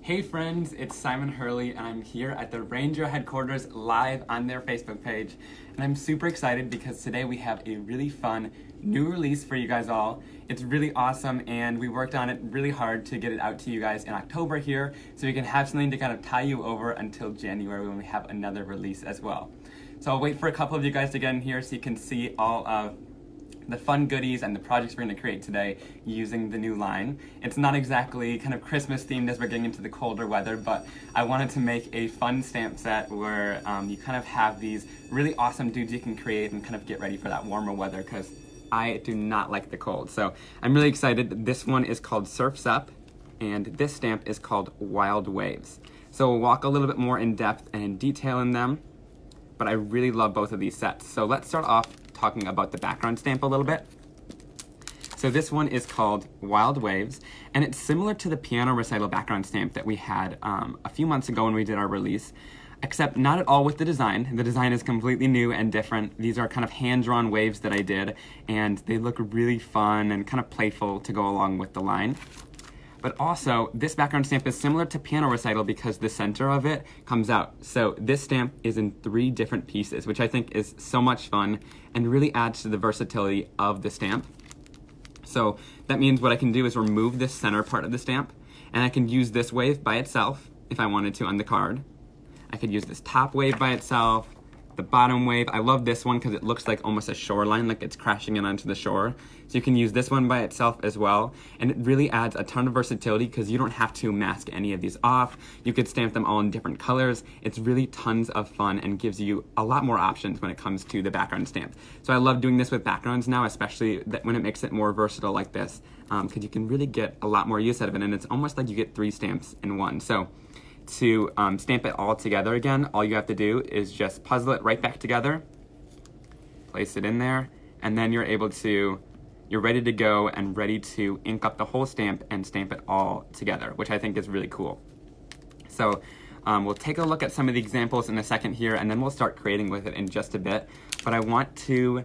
Hey friends, it's Simon Hurley and I'm here at the Ranger headquarters live on their Facebook page. And I'm super excited because today we have a really fun new release for you guys all. It's really awesome and we worked on it really hard to get it out to you guys in October here so we can have something to kind of tie you over until January when we have another release as well. So I'll wait for a couple of you guys to get in here so you can see all of the fun goodies and the projects we're going to create today using the new line. It's not exactly kind of Christmas themed as we're getting into the colder weather, but I wanted to make a fun stamp set where you kind of have these really awesome dudes you can create and kind of get ready for that warmer weather because I do not like the cold. So I'm really excited. This one is called Surf's Up and this stamp is called Wild Waves. So we'll walk a little bit more in depth and in detail in them, but I really love both of these sets. So let's start off talking about the background stamp a little bit. So this one is called Wild Waves, and it's similar to the piano recital background stamp that we had a few months ago when we did our release, except not at all with the design. The design is completely new and different. These are kind of hand-drawn waves that I did, and they look really fun and kind of playful to go along with the line. But also, this background stamp is similar to piano recital because the center of it comes out. So this stamp is in 3 different pieces, which I think is so much fun and really adds to the versatility of the stamp. So that means what I can do is remove this center part of the stamp, and I can use this wave by itself if I wanted to on the card. I could use this top wave by itself, the bottom wave. I love this one because it looks like almost a shoreline, like it's crashing in onto the shore. So you can use this one by itself as well. And it really adds a ton of versatility because you don't have to mask any of these off. You could stamp them all in different colors. It's really tons of fun and gives you a lot more options when it comes to the background stamp. So I love doing this with backgrounds now, especially when it makes it more versatile like this, because you can really get a lot more use out of it. And it's almost like you get 3 stamps in one. So to stamp it all together again, all you have to do is just puzzle it right back together, place it in there, and then you're ready to go and ready to ink up the whole stamp and stamp it all together, which I think is really cool. So we'll take a look at some of the examples in a second here, and then we'll start creating with it in just a bit. But I want to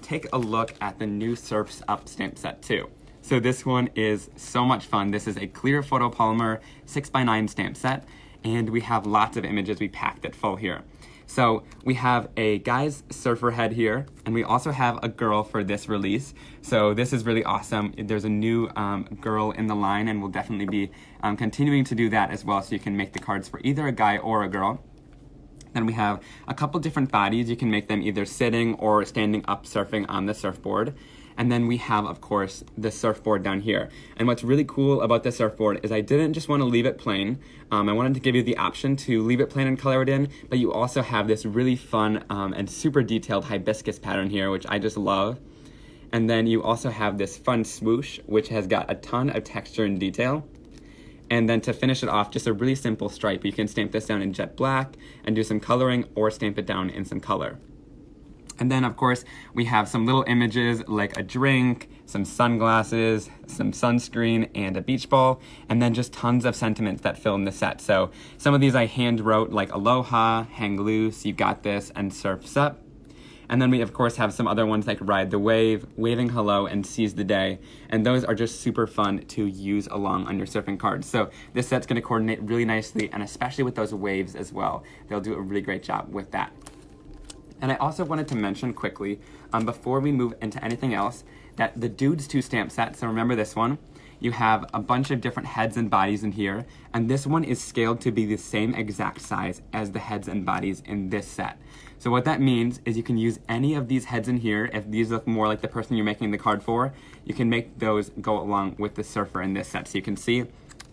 take a look at the new Surf's Up stamp set too. So this one is so much fun. This is a clear photopolymer 6x9 stamp set, and we have lots of images. We packed it full here. So we have a guy's surfer head here, and we also have a girl for this release. So this is really awesome. There's a new girl in the line, and we'll definitely be continuing to do that as well, so you can make the cards for either a guy or a girl. Then we have a couple different bodies. You can make them either sitting or standing up surfing on the surfboard. And then we have, of course, the surfboard down here. And what's really cool about the surfboard is I didn't just want to leave it plain. I wanted to give you the option to leave it plain and color it in, but you also have this really fun and super detailed hibiscus pattern here, which I just love. And then you also have this fun swoosh, which has got a ton of texture and detail. And then to finish it off, just a really simple stripe. You can stamp this down in jet black and do some coloring, or stamp it down in some color. And then, of course, we have some little images like a drink, some sunglasses, some sunscreen, and a beach ball, and then just tons of sentiments that fill in the set. So some of these I hand wrote, like aloha, hang loose, you got this, and surf's up. And then we, of course, have some other ones like ride the wave, waving hello, and seize the day. And those are just super fun to use along on your surfing cards. So this set's going to coordinate really nicely, and especially with those waves as well. They'll do a really great job with that. And I also wanted to mention quickly, before we move into anything else, that the Dudes 2 stamp set, so remember this one, you have a bunch of different heads and bodies in here, and this one is scaled to be the same exact size as the heads and bodies in this set. So what that means is you can use any of these heads in here. If these look more like the person you're making the card for, you can make those go along with the surfer in this set. So you can see,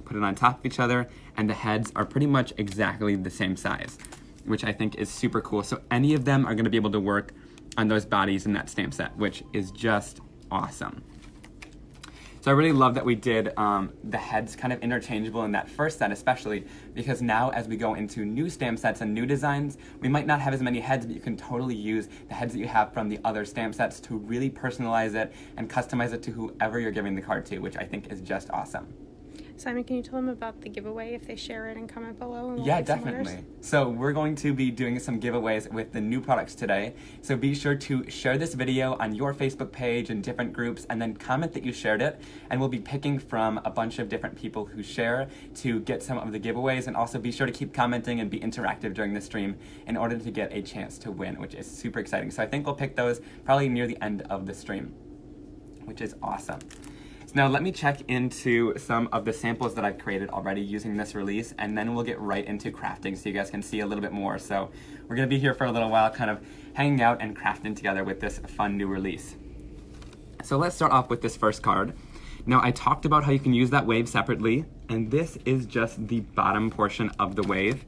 put it on top of each other, and the heads are pretty much exactly the same size, which I think is super cool. So any of them are going to be able to work on those bodies in that stamp set, which is just awesome. So I really love that we did the heads kind of interchangeable in that first set, especially because now as we go into new stamp sets and new designs, we might not have as many heads, but you can totally use the heads that you have from the other stamp sets to really personalize it and customize it to whoever you're giving the card to, which I think is just awesome. Simon, can you tell them about the giveaway if they share it and comment below? And we'll Yeah, pick some definitely. winners? So we're going to be doing some giveaways with the new products today. So be sure to share this video on your Facebook page and different groups, and then comment that you shared it. And we'll be picking from a bunch of different people who share to get some of the giveaways. And also be sure to keep commenting and be interactive during the stream in order to get a chance to win, which is super exciting. So I think we'll pick those probably near the end of the stream, which is awesome. Now let me check into some of the samples that I've created already using this release, and then we'll get right into crafting so you guys can see a little bit more. So we're gonna be here for a little while kind of hanging out and crafting together with this fun new release. So let's start off with this first card. Now I talked about how you can use that wave separately, and this is just the bottom portion of the wave.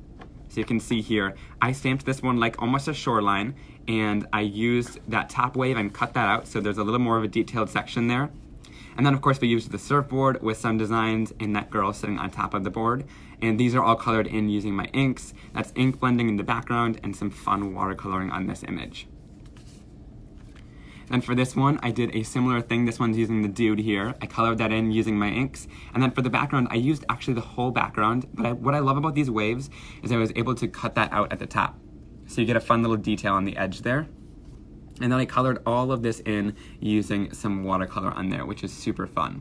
So you can see here, I stamped this one like almost a shoreline, and I used that top wave and cut that out so there's a little more of a detailed section there. And then of course we used the surfboard with some designs and that girl sitting on top of the board. And these are all colored in using my inks. That's ink blending in the background and some fun watercoloring on this image. And for this one, I did a similar thing. This one's using the dude here. I colored that in using my inks. And then for the background, I used actually the whole background. But what I love about these waves is I was able to cut that out at the top. So you get a fun little detail on the edge there. And then I colored all of this in using some watercolor on there, which is super fun.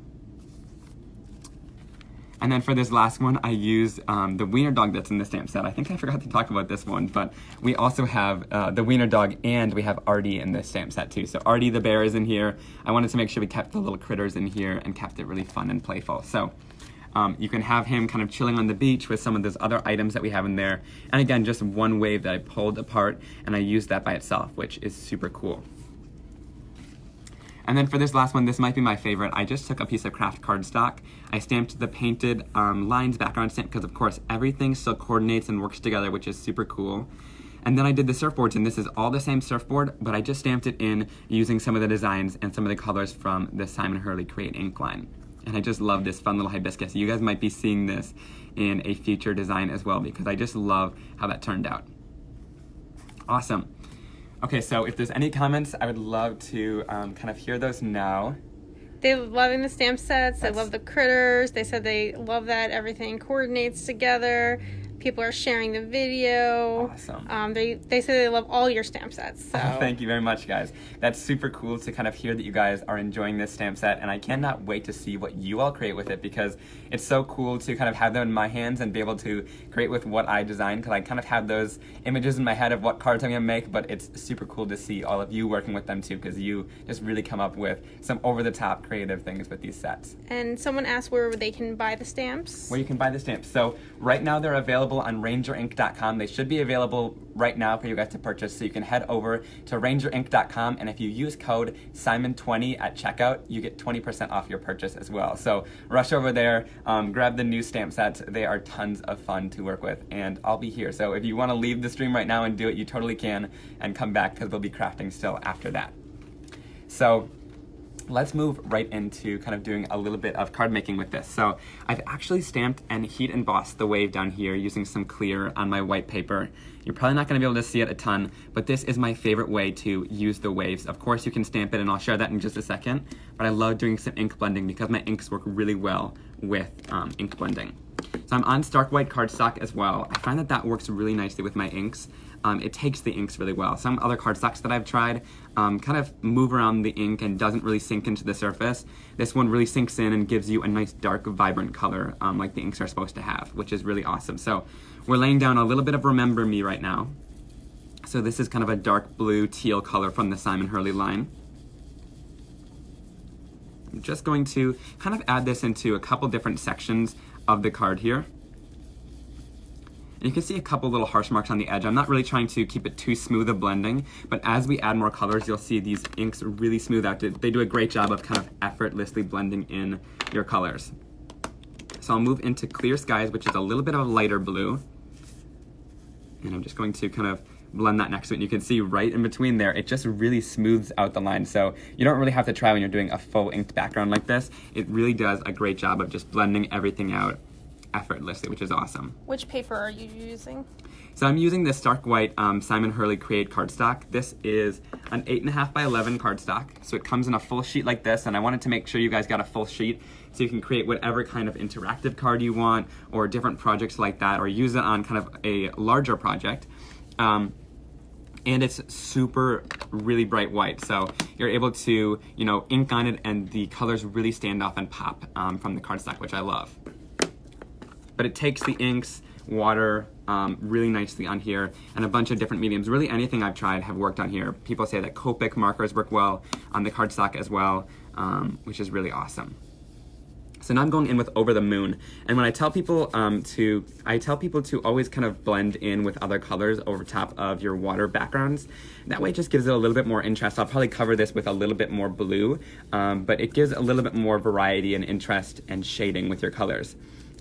And then for this last one, I used the wiener dog that's in the stamp set. I think I forgot to talk about this one, but we also have the wiener dog and we have Artie in this stamp set too. So Artie the bear is in here. I wanted to make sure we kept the little critters in here and kept it really fun and playful. So you can have him kind of chilling on the beach with some of those other items that we have in there. And again, just one wave that I pulled apart and I used that by itself, which is super cool. And then for this last one, this might be my favorite. I just took a piece of craft cardstock. I stamped the painted lines background stamp because of course everything still coordinates and works together, which is super cool. And then I did the surfboards, and this is all the same surfboard, but I just stamped it in using some of the designs and some of the colors from the Simon Hurley Create ink line. And I just love this fun little hibiscus. You guys might be seeing this in a future design as well because I just love how that turned out. Awesome. Okay, so if there's any comments, I would love to kind of hear those now. They're loving the stamp sets. They love the critters. They said they love that everything coordinates together. People are sharing the video. Awesome. They say they love all your stamp sets. So. Thank you very much, guys. That's super cool to kind of hear that you guys are enjoying this stamp set, and I cannot wait to see what you all create with it because it's so cool to kind of have them in my hands and be able to create with what I designed because I kind of have those images in my head of what cards I'm going to make, but it's super cool to see all of you working with them too because you just really come up with some over-the-top creative things with these sets. And someone asked where they can buy the stamps. Where you can buy the stamps. So right now they're available on rangerink.com. They should be available right now for you guys to purchase, so you can head over to rangerink.com, and if you use code Simon20 at checkout, you get 20% off your purchase as well. So rush over there, grab the new stamp sets. They are tons of fun to work with, and I'll be here. So if you want to leave the stream right now and do it, you totally can, and come back because we'll be crafting still after that. So let's move right into kind of doing a little bit of card making with this. So I've actually stamped and heat embossed the wave down here using some clear on my white paper. You're probably not going to be able to see it a ton, but this is my favorite way to use the waves. Of course you can stamp it, and I'll share that in just a second, but I love doing some ink blending because my inks work really well with ink blending. So I'm on stark white cardstock as well. I find that that works really nicely with my inks. It takes the inks really well. Some other cardstocks that I've tried kind of move around the ink and doesn't really sink into the surface. This one really sinks in and gives you a nice dark, vibrant color like the inks are supposed to have, which is really awesome. So we're laying down a little bit of Remember Me right now. So this is kind of a dark blue teal color from the Simon Hurley line. I'm just going to kind of add this into a couple different sections of the card here. And you can see a couple little harsh marks on the edge. I'm not really trying to keep it too smooth of blending, but as we add more colors, you'll see these inks really smooth out. They do a great job of kind of effortlessly blending in your colors. So I'll move into Clear Skies, which is a little bit of a lighter blue. And I'm just going to kind of blend that next to it. And you can see right in between there, it just really smooths out the line. So you don't really have to try when you're doing a full inked background like this. It really does a great job of just blending everything out effortlessly, which is awesome. Which paper are you using? So I'm using this stark white Simon Hurley Create cardstock. This is an 8.5 by 11 cardstock. So it comes in a full sheet like this, and I wanted to make sure you guys got a full sheet so you can create whatever kind of interactive card you want or different projects like that, or use it on kind of a larger project. And it's super really bright white, so you're able to, you know, ink on it and the colors really stand off and pop from the cardstock, which I love. But it takes the inks, water, really nicely on here, and a bunch of different mediums. Really anything I've tried have worked on here. People say that Copic markers work well on the cardstock as well, which is really awesome. So now I'm going in with Over the Moon, and when I tell people to always kind of blend in with other colors over top of your water backgrounds. That way it just gives it a little bit more interest. I'll probably cover this with a little bit more blue, but it gives a little bit more variety and interest and shading with your colors.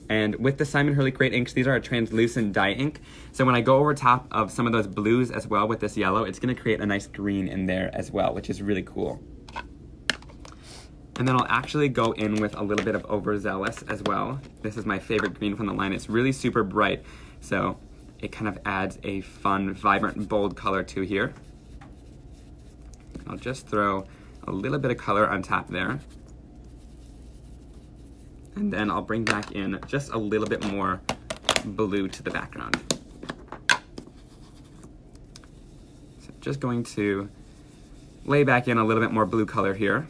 And with the Simon Hurley Create inks, these are a translucent dye ink. So when I go over top of some of those blues as well with this yellow, it's gonna create a nice green in there as well, which is really cool. And then I'll actually go in with a little bit of Overzealous as well. This is my favorite green from the line. It's really super bright, so it kind of adds a fun, vibrant, bold color to here. I'll just throw a little bit of color on top there. And then I'll bring back in just a little bit more blue to the background. So just going to lay back in a little bit more blue color here.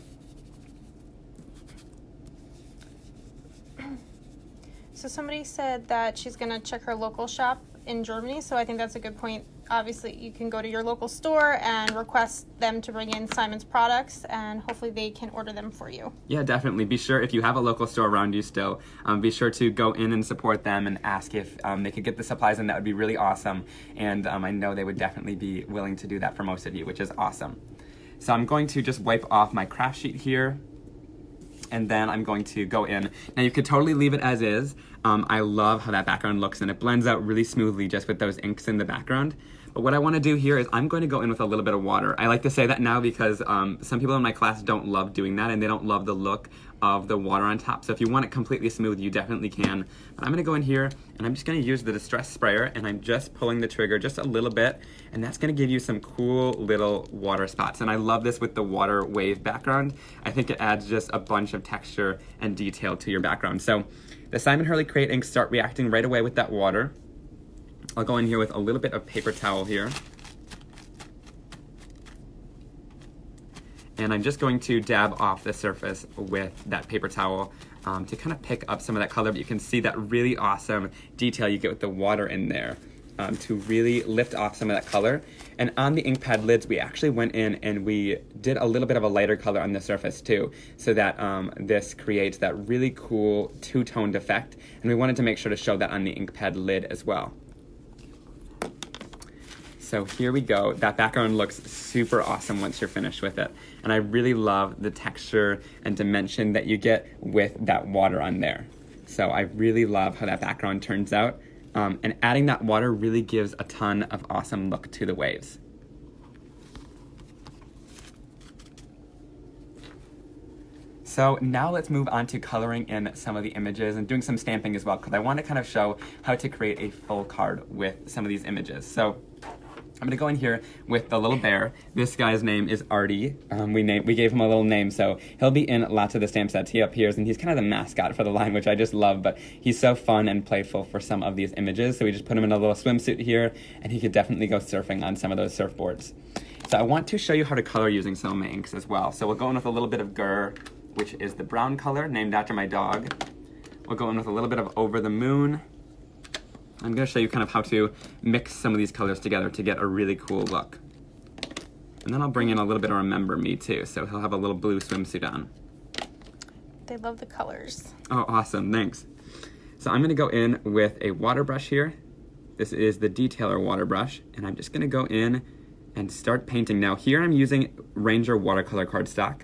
So somebody said that she's going to check her local shop in Germany, so I think that's a good point. Obviously, you can go to your local store and request them to bring in Simon's products, and hopefully they can order them for you. Yeah, definitely. Be sure, if you have a local store around you still, be sure to go in and support them and ask if they could get the supplies, and that would be really awesome. And I know they would definitely be willing to do that for most of you, which is awesome. So I'm going to just wipe off my craft sheet here, and then I'm going to go in. Now you could totally leave it as is. I love how that background looks, and it blends out really smoothly just with those inks in the background. But what I want to do here is I'm going to go in with a little bit of water. I like to say that now because some people in my class don't love doing that, and they don't love the look of the water on top. So if you want it completely smooth, you definitely can. But I'm going to go in here, and I'm just going to use the Distress Sprayer, and I'm just pulling the trigger just a little bit, and that's going to give you some cool little water spots. And I love this with the water wave background. I think it adds just a bunch of texture and detail to your background. So the Simon Hurley Create inks start reacting right away with that water. I'll go in here with a little bit of paper towel here. And I'm just going to dab off the surface with that paper towel to kind of pick up some of that color. But you can see that really awesome detail you get with the water in there to really lift off some of that color. And on the ink pad lids, we actually went in and we did a little bit of a lighter color on the surface too, so that this creates that really cool two-toned effect. And we wanted to make sure to show that on the ink pad lid as well. So here we go. That background looks super awesome once you're finished with it. And I really love the texture and dimension that you get with that water on there. So I really love how that background turns out. And adding that water really gives a ton of awesome look to the waves. So now let's move on to coloring in some of the images and doing some stamping as well, because I want to kind of show how to create a full card with some of these images. So I'm gonna go in here with the little bear. This guy's name is Artie. We gave him a little name, so he'll be in lots of the stamp sets. He appears, and he's kind of the mascot for the line, which I just love, but he's so fun and playful for some of these images, so we just put him in a little swimsuit here, and he could definitely go surfing on some of those surfboards. So I want to show you how to color using some of my inks as well. So we'll go in with a little bit of Gur, which is the brown color, named after my dog. We'll go in with a little bit of Over the Moon. I'm going to show you kind of how to mix some of these colors together to get a really cool look. And then I'll bring in a little bit of Remember Me too, so he'll have a little blue swimsuit on. They love the colors. Oh, awesome, thanks. So I'm going to go in with a water brush here. This is the Detailer water brush, and I'm just going to go in and start painting. Now here I'm using Ranger watercolor cardstock.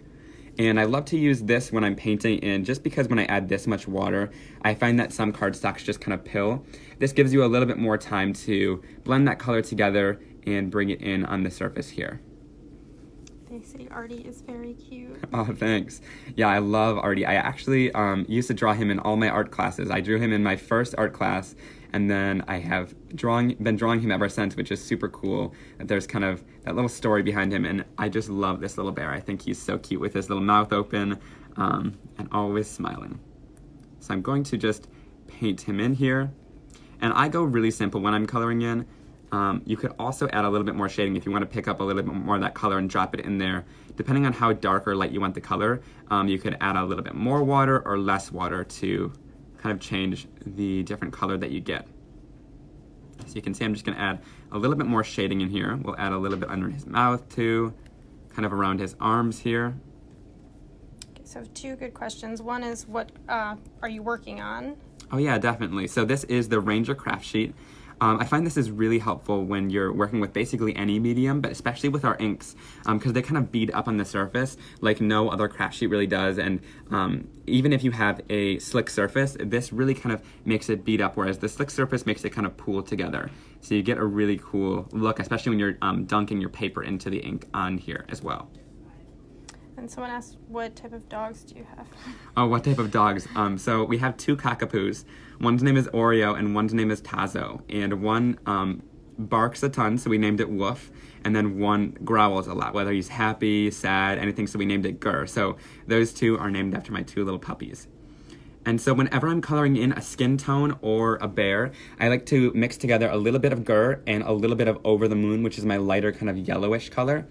And I love to use this when I'm painting in, just because when I add this much water, I find that some cardstocks just kind of pill. This gives you a little bit more time to blend that color together and bring it in on the surface here. They They say Artie is very cute. Oh, thanks. Yeah, I love Artie. I actually used to draw him in all my art classes. I drew him in my first art class, and then I have been drawing him ever since, which is super cool. That there's kind of that little story behind him, and I just love this little bear. I think he's so cute with his little mouth open and always smiling. So I'm going to just paint him in here, and I go really simple when I'm coloring in. You could also add a little bit more shading if you want to pick up a little bit more of that color and drop it in there. Depending on how dark or light you want the color, you could add a little bit more water or less water to kind of change the different color that you get. So you can see I'm just going to add a little bit more shading in here. We'll add a little bit under his mouth too, kind of around his arms here. Okay, so 2 good questions. One is, what are you working on? Oh yeah, definitely. So this is the Ranger craft sheet. I find this is really helpful when you're working with basically any medium, but especially with our inks, because they kind of bead up on the surface like no other craft sheet really does. And even if you have a slick surface, this really kind of makes it bead up, whereas the slick surface makes it kind of pool together. So you get a really cool look, especially when you're dunking your paper into the ink on here as well. And someone asked, what type of dogs do you have? Oh, what type of dogs? So we have 2 cockapoos. One's name is Oreo and one's name is Tazo. And one barks a ton, so we named it Woof. And then one growls a lot, whether he's happy, sad, anything, so we named it Gur. So those 2 are named after my 2 little puppies. And so whenever I'm coloring in a skin tone or a bear, I like to mix together a little bit of Gur and a little bit of Over the Moon, which is my lighter kind of yellowish color.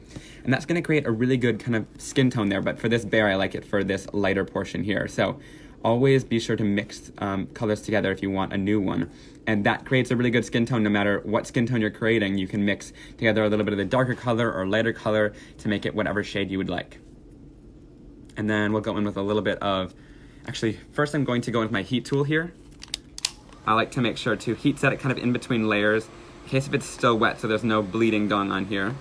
And that's going to create a really good kind of skin tone there, but for this bear, I like it for this lighter portion here. So always be sure to mix colors together if you want a new one. And that creates a really good skin tone no matter what skin tone you're creating. You can mix together a little bit of the darker color or lighter color to make it whatever shade you would like. And then we'll go in with a little bit of... Actually, first I'm going to go with my heat tool here. I like to make sure to heat set it kind of in between layers in case if it's still wet so there's no bleeding going on here.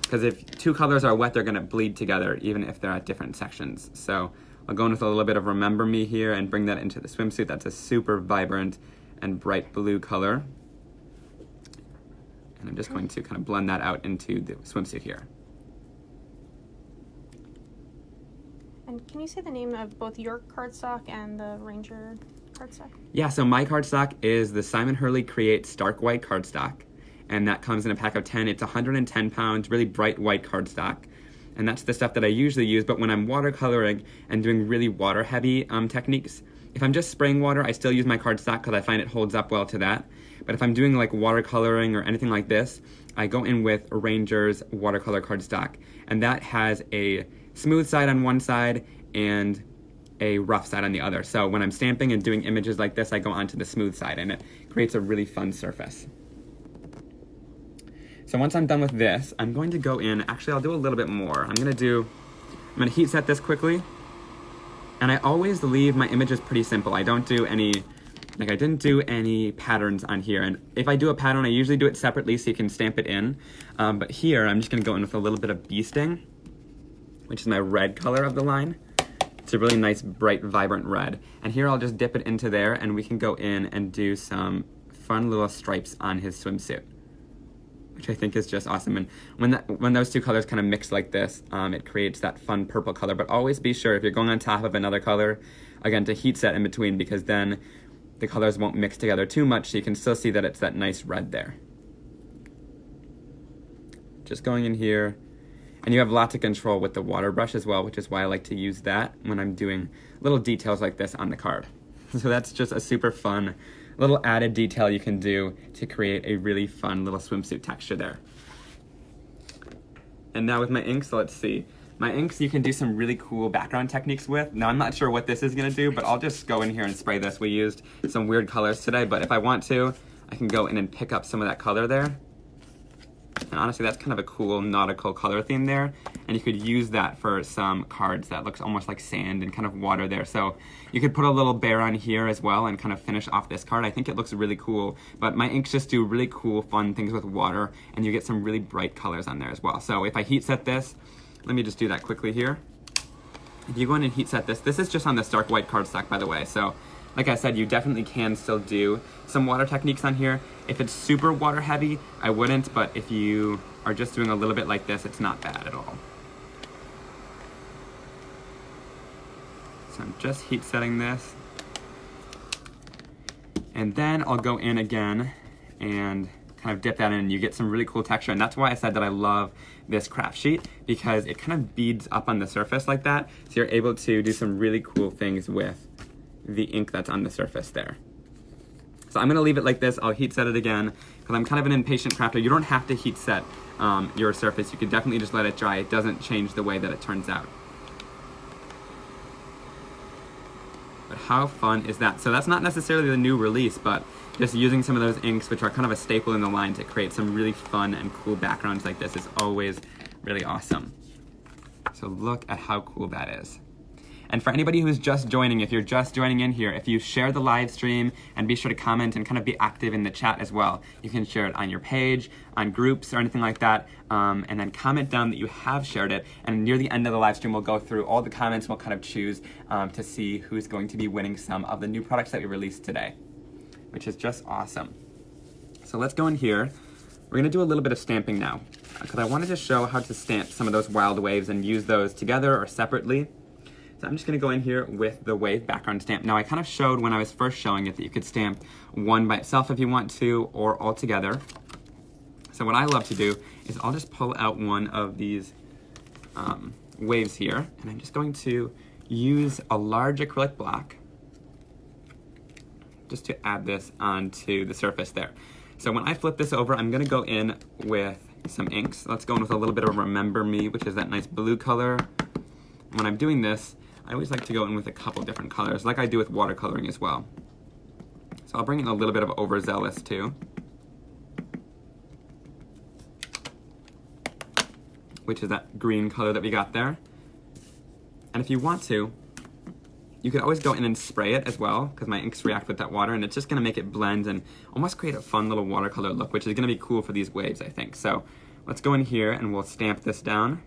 Because if 2 colors are wet, they're going to bleed together even if they're at different sections. So I'll go in with a little bit of Remember Me here and bring that into the swimsuit. That's a super vibrant and bright blue color. And I'm just going to kind of blend that out into the swimsuit here. And can you say the name of both your cardstock and the Ranger cardstock? Yeah, so my cardstock is the Simon Hurley Create Stark White cardstock. And that comes in a pack of 10. It's 110 pounds, really bright white cardstock. And that's the stuff that I usually use, but when I'm watercoloring and doing really water-heavy techniques, if I'm just spraying water, I still use my cardstock because I find it holds up well to that. But if I'm doing like watercoloring or anything like this, I go in with Ranger's watercolor cardstock. And that has a smooth side on one side and a rough side on the other. So when I'm stamping and doing images like this, I go onto the smooth side and it creates a really fun surface. So once I'm done with this, I'm going to go in, actually I'll do a little bit more. I'm gonna heat set this quickly. And I always leave my images pretty simple. I don't do any, I didn't do any patterns on here. And if I do a pattern, I usually do it separately so you can stamp it in. But here, I'm just gonna go in with a little bit of bee sting, which is my red color of the line. It's a really nice, bright, vibrant red. And here I'll just dip it into there and we can go in and do some fun little stripes on his swimsuit, which I think is just awesome. And when those 2 colors kind of mix like this, it creates that fun purple color. But always be sure, if you're going on top of another color, again, to heat set in between, because then the colors won't mix together too much, so you can still see that it's that nice red there. Just going in here. And you have lots of control with the water brush as well, which is why I like to use that when I'm doing little details like this on the card. So that's just a super fun little added detail you can do to create a really fun little swimsuit texture there. And now with my inks, so let's see. My inks you can do some really cool background techniques with. Now I'm not sure what this is gonna do, but I'll just go in here and spray this. We used some weird colors today, but if I want to, I can go in and pick up some of that color there. And honestly, that's kind of a cool nautical color theme there. And you could use that for some cards that looks almost like sand and kind of water there. So you could put a little bear on here as well and kind of finish off this card. I think it looks really cool. But my inks just do really cool, fun things with water. And you get some really bright colors on there as well. So if I heat set this, let me just do that quickly here. If you go in and heat set this, this is just on the Stark White cardstock, by the way. So like I said, you definitely can still do some water techniques on here. If it's super water heavy, I wouldn't, but if you are just doing a little bit like this, it's not bad at all. So I'm just heat setting this. And then I'll go in again and kind of dip that in, and you get some really cool texture. And that's why I said that I love this craft sheet, because it kind of beads up on the surface like that. So you're able to do some really cool things with the ink that's on the surface there. So I'm gonna leave it like this. I'll heat set it again, because I'm kind of an impatient crafter. You don't have to heat set your surface. You could definitely just let it dry. It doesn't change the way that it turns out. But how fun is that? So that's not necessarily the new release, but just using some of those inks, which are kind of a staple in the line, to create some really fun and cool backgrounds like this is always really awesome. So look at how cool that is. And for anybody who's just joining, if you're just joining in here, if you share the live stream, and be sure to comment and kind of be active in the chat as well. You can share it on your page, on groups, or anything like that, and then comment down that you have shared it. And near the end of the live stream, we'll go through all the comments. We'll kind of choose to see who's going to be winning some of the new products that we released today, which is just awesome. So let's go in here. We're gonna do a little bit of stamping now, because I wanted to show how to stamp some of those wild waves and use those together or separately. So I'm just gonna go in here with the wave background stamp. Now I kind of showed when I was first showing it that you could stamp one by itself if you want to, or all together. So what I love to do is I'll just pull out one of these waves here, and I'm just going to use a large acrylic block just to add this onto the surface there. So when I flip this over, I'm gonna go in with some inks. Let's go in with a little bit of Remember Me, which is that nice blue color. When I'm doing this, I always like to go in with a couple different colors, like I do with watercoloring as well. So I'll bring in a little bit of Overzealous too, which is that green color that we got there. And if you want to, you could always go in and spray it as well, because my inks react with that water, and it's just gonna make it blend and almost create a fun little watercolor look, which is gonna be cool for these waves, I think. So let's go in here and we'll stamp this down.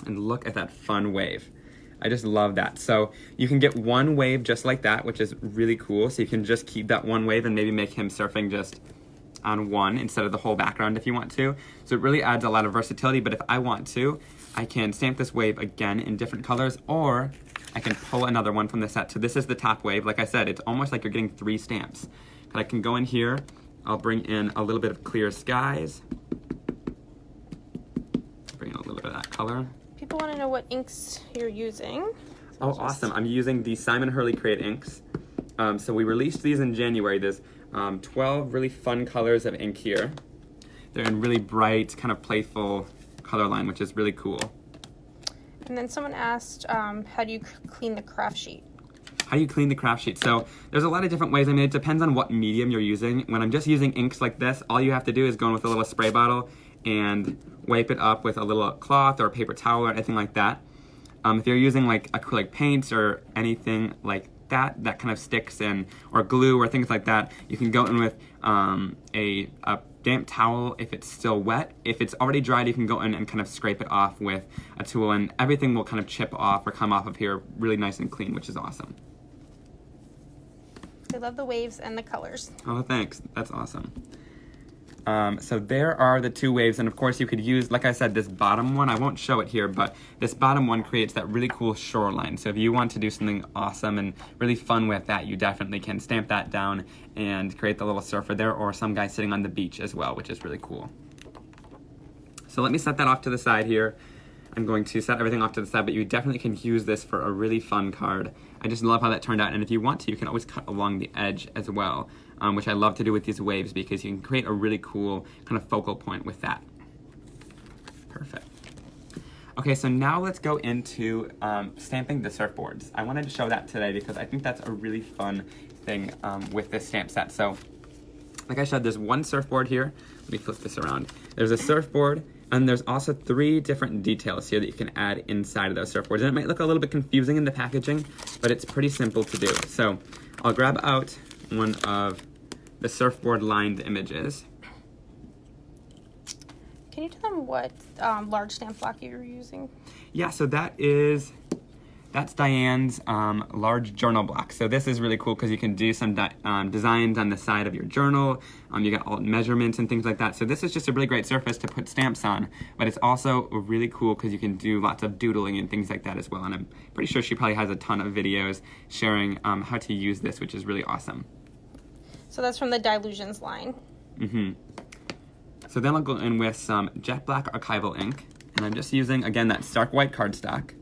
And look at that fun wave. I just love that. So you can get one wave just like that, which is really cool. So you can just keep that one wave and maybe make him surfing just on one instead of the whole background if you want to. So it really adds a lot of versatility, but if I want to, I can stamp this wave again in different colors, or I can pull another one from the set. So this is the top wave. Like I said, it's almost like you're getting 3 stamps. But I can go in here, I'll bring in a little bit of Clear Skies. Bring in a little bit of that color. People want to know what inks you're using. Oh, awesome. I'm using the Simon Hurley Create inks. So we released these in January. There's 12 really fun colors of ink here. They're in really bright, kind of playful color line, which is really cool. And then someone asked, how do you clean the craft sheet? How do you clean the craft sheet? So there's a lot of different ways. I mean, it depends on what medium you're using. When I'm just using inks like this, all you have to do is go in with a little spray bottle and wipe it up with a little cloth or a paper towel or anything like that. If you're using like acrylic paints or anything like that kind of sticks in, or glue or things like that, you can go in with a damp towel if it's still wet. If it's already dried, you can go in and kind of scrape it off with a tool, and everything will kind of chip off or come off of here really nice and clean, which is awesome. I love the waves and the colors. Oh, thanks. That's awesome. So there are the 2 waves, and of course you could use, like I said, this bottom one. I won't show it here, but this bottom one creates that really cool shoreline. So if you want to do something awesome and really fun with that, you definitely can stamp that down and create the little surfer there, or some guy sitting on the beach as well, which is really cool. So let me set that off to the side here. I'm going to set everything off to the side, but you definitely can use this for a really fun card. I just love how that turned out, and if you want to, you can always cut along the edge as well, which I love to do with these waves, because you can create a really cool kind of focal point with that. Perfect. Okay, so now let's go into stamping the surfboards. I wanted to show that today because I think that's a really fun thing with this stamp set. So, like I said, there's one surfboard here. Let me flip this around. There's a surfboard, and there's also 3 different details here that you can add inside of those surfboards. And it might look a little bit confusing in the packaging, but it's pretty simple to do. So I'll grab out one of the surfboard lined images. Can you tell them what large stamp block you're using? Yeah, so that is That's Diane's large journal block. So this is really cool because you can do some designs on the side of your journal. You got all measurements and things like that. So this is just a really great surface to put stamps on, but it's also really cool because you can do lots of doodling and things like that as well. And I'm pretty sure she probably has a ton of videos sharing how to use this, which is really awesome. So that's from the Dilutions line. Mm-hmm. So then I'll go in with some jet black archival ink, and I'm just using, again, that stark white cardstock.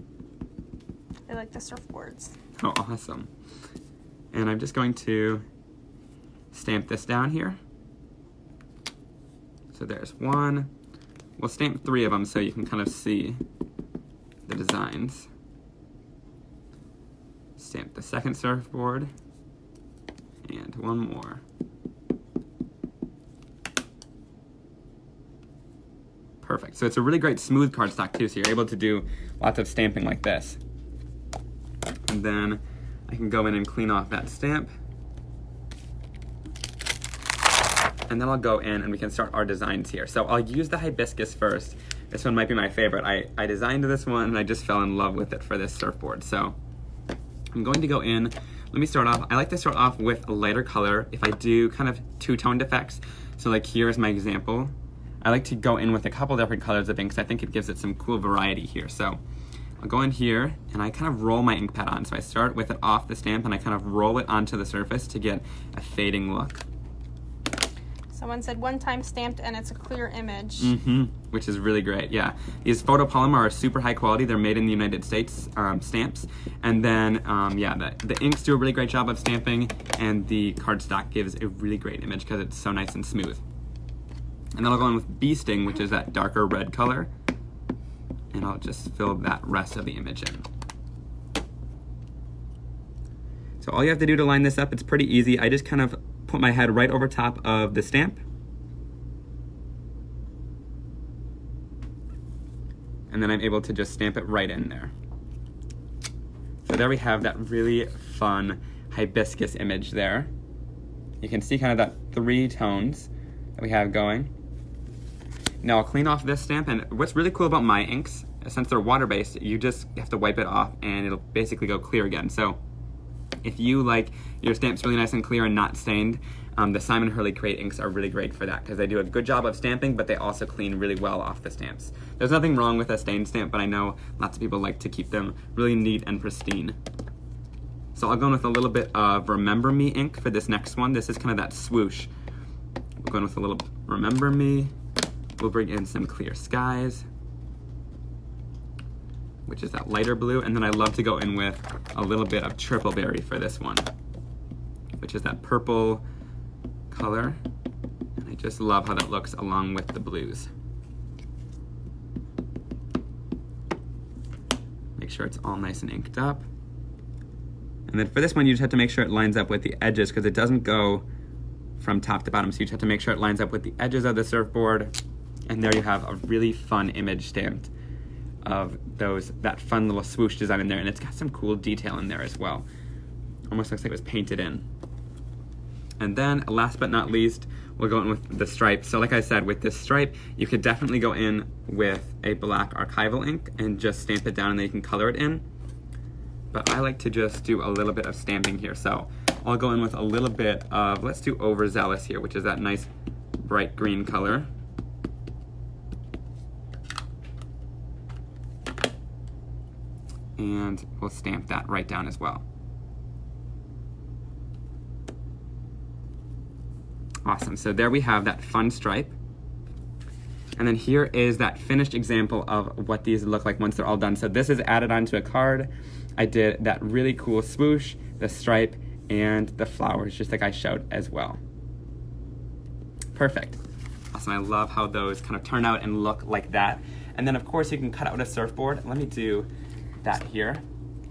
I like the Surfboards. Oh, awesome. And I'm just going to stamp this down here. So there's one. We'll stamp 3 of them so you can kind of see the designs. Stamp the second surfboard, and one more. Perfect. So it's a really great smooth cardstock too, so you're able to do lots of stamping like this. And then I can go in and clean off that stamp. And then I'll go in and we can start our designs here. So I'll use the hibiscus first. This one might be my favorite. I designed this one and I just fell in love with it for this surfboard. So I'm going to go in. Let me start off. I like to start off with a lighter color if I do kind of two-toned effects. So like here's my example. I like to go in with a couple different colors of ink because I think it gives it some cool variety here. So I'll go in here and I kind of roll my ink pad on. So I start with it off the stamp and I kind of roll it onto the surface to get a fading look. Someone said one time stamped and it's a clear image. Which is really great, yeah. These Photopolymer are super high quality. They're made in the United States, stamps. And then, yeah, the inks do a really great job of stamping, and the cardstock gives a really great image because it's so nice and smooth. And then I'll go in with Bee Sting, which is that darker red color. And I'll just fill that rest of the image in. So all you have to do to line this up, it's pretty easy. I just kind of put my head right over top of the stamp. And then I'm able to just stamp it right in there. So there we have that really fun hibiscus image there. You can see kind of that 3 tones that we have going. Now I'll clean off this stamp, and what's really cool about my inks, since they're water-based, you just have to wipe it off and it'll basically go clear again. So if you like your stamps really nice and clear and not stained, the Simon Hurley Crate inks are really great for that because they do a good job of stamping, but they also clean really well off the stamps. There's nothing wrong with a stained stamp, but I know lots of people like to keep them really neat and pristine. So I'll go in with a little bit of Remember Me ink for this next one. This is kind of that swoosh. We'll go in with a little Remember Me. We'll bring in some Clear Skies, which is that lighter blue, and then I love to go in with a little bit of Triple Berry for this one, which is that purple color, and I just love how that looks along with the blues. Make sure it's all nice and inked up. And then for this one, you just have to make sure it lines up with the edges because it doesn't go from top to bottom, so you just have to make sure it lines up with the edges of the surfboard. And there you have a really fun image stamped of that fun little swoosh design in there, and it's got some cool detail in there as well. Almost looks like it was painted in. And then, last but not least, we'll go in with the stripe. So like I said, with this stripe, you could definitely go in with a black archival ink and just stamp it down and then you can color it in. But I like to just do a little bit of stamping here. So I'll go in with a little bit of, let's do Overzealous here, which is that nice bright green color. And we'll stamp that right down as well. Awesome, so there we have that fun stripe. And then here is that finished example of what these look like once they're all done. So this is added onto a card. I did that really cool swoosh, the stripe, and the flowers, just like I showed as well. Perfect. Awesome, I love how those kind of turn out and look like that. And then of course you can cut out a surfboard. Let me do that here.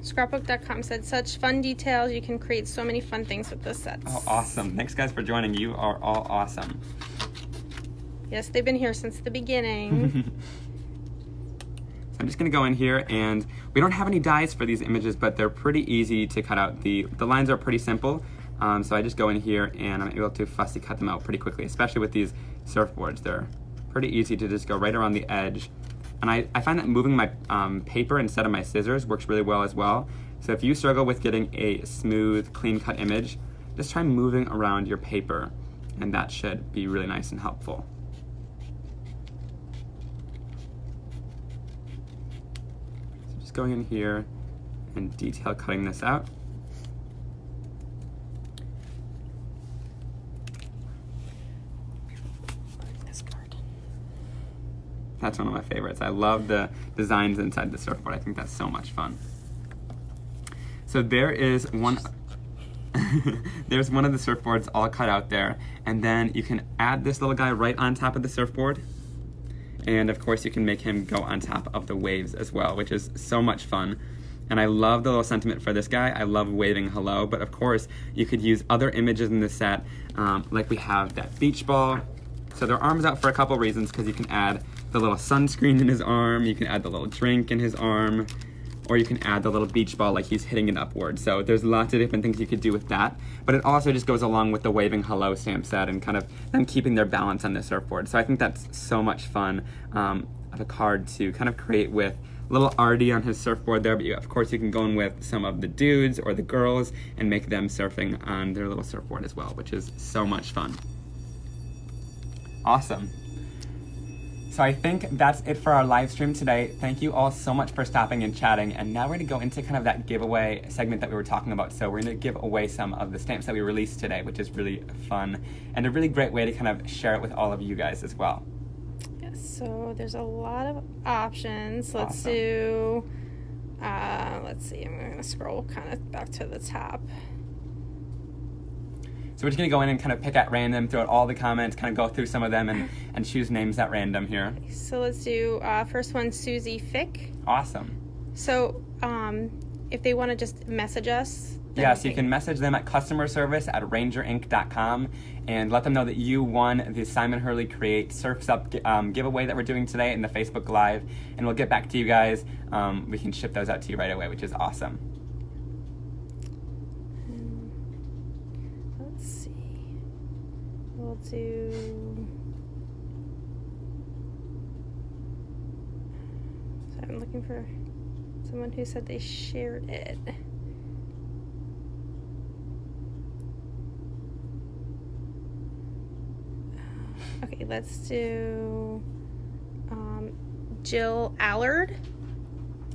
Scrapbook.com said, such fun details. You can create so many fun things with this set. Oh, awesome. Thanks, guys, for joining. You are all awesome. Yes, they've been here since the beginning. So I'm just going to go in here, and we don't have any dies for these images, but they're pretty easy to cut out. The lines are pretty simple, so I just go in here, and I'm able to fussy cut them out pretty quickly, especially with these surfboards. They're pretty easy to just go right around the edge And I find that moving my paper instead of my scissors works really well as well. So if you struggle with getting a smooth, clean-cut image, just try moving around your paper, and that should be really nice and helpful. So just going in here and detail cutting this out. That's one of my favorites. I love the designs inside the surfboard. I think that's so much fun. So there is one, there's one of the surfboards all cut out there, and then you can add this little guy right on top of the surfboard. And of course you can make him go on top of the waves as well, which is so much fun. And I love the little sentiment for this guy. I love waving hello, but of course you could use other images in this set, like we have that beach ball. So their arm's out for a couple reasons, because you can add the little sunscreen in his arm, you can add the little drink in his arm, or you can add the little beach ball like he's hitting it upward. So there's lots of different things you could do with that, but it also just goes along with the waving hello stamp set and kind of them keeping their balance on the surfboard. So I think that's so much fun of a card to kind of create with little Artie on his surfboard there, but of course you can go in with some of the dudes or the girls and make them surfing on their little surfboard as well, which is so much fun. Awesome. So I think that's it for our live stream today. Thank you all so much for stopping and chatting. And now we're gonna go into kind of that giveaway segment that we were talking about. So we're gonna give away some of the stamps that we released today, which is really fun and a really great way to kind of share it with all of you guys as well. Yes, so there's a lot of options. Let's Awesome. do, let's see, I'm gonna scroll kind of back to the top. So we're just gonna go in and kind of pick at random throughout all the comments, kind of go through some of them and choose names at random here. So let's do first one, Susie Fick. Awesome. So if they want to just message us. Yeah, so you can message them at customrservice@rangerinc.com and let them know that you won the Simon Hurley Create Surfs Up giveaway that we're doing today in the Facebook Live, and we'll get back to you guys. We can ship those out to you right away, which is awesome. Let's see. We'll do. So I'm looking for someone who said they shared it. Okay, let's do Jill Allard.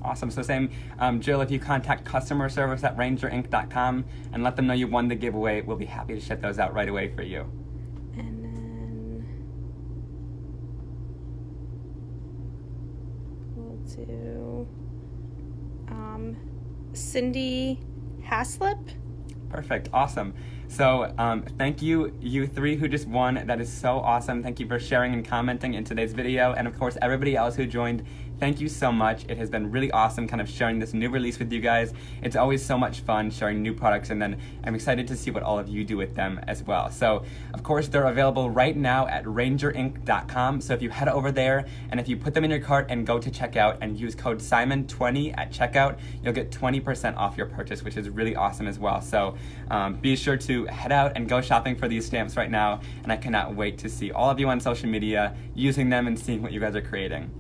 Awesome. So same, Jill, if you contact customrservice@rangerinc.com and let them know you won the giveaway, we'll be happy to ship those out right away for you. And then we'll do Cindy Haslip. Perfect. Awesome. So thank you, you three who just won. That is so awesome. Thank you for sharing and commenting in today's video. And of course, everybody else who joined, thank you so much. It has been really awesome kind of sharing this new release with you guys. It's always so much fun sharing new products, and then I'm excited to see what all of you do with them as well. So of course, they're available right now at rangerinc.com. So if you head over there and if you put them in your cart and go to checkout and use code SIMON20 at checkout, you'll get 20% off your purchase, which is really awesome as well. So be sure to head out and go shopping for these stamps right now, and I cannot wait to see all of you on social media using them and seeing what you guys are creating.